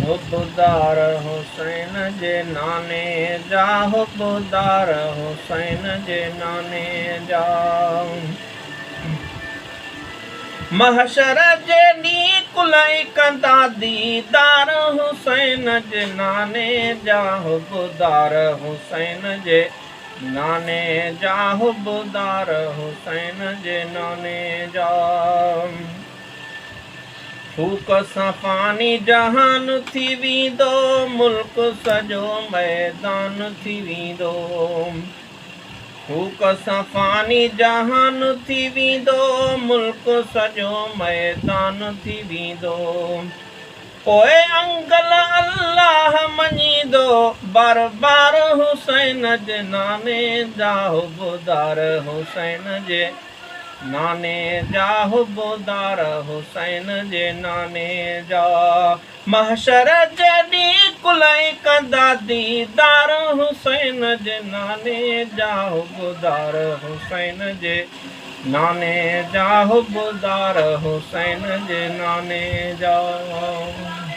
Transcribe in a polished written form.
हुब्बदार हुसैन जे नाने जा, हुब्बदार हुसैन जे नाने जा। महशर जे ॾींहुं कुलई कंदा दीदार हुसैन जे नाने जा, हुब्बदार हुसैन जे नाने जा, हुब्बदार हुसैन जे नाने जा। फूक सां पानी जहान थी वेंदो, मुल्क सॼो मैदान थी वेंदो। फूक सां पानी जहान थी वेंदो, मुल्क सॼो मैदान थी वेंदो। पोइ अंगल अल्लाह मञींदो, बार बार हुसैन जे नाने जा, हुब्बदार हुसैन जे नाने जा, हुब्बदार हुसैन जे नाने जा। महशर जे ॾींहुं कुलई कंदा दीदार हुसैन जे नाने जा, हुब्बदार हुसैन जे नाने जा, हुब्बदार हुसैन जे नाने जा।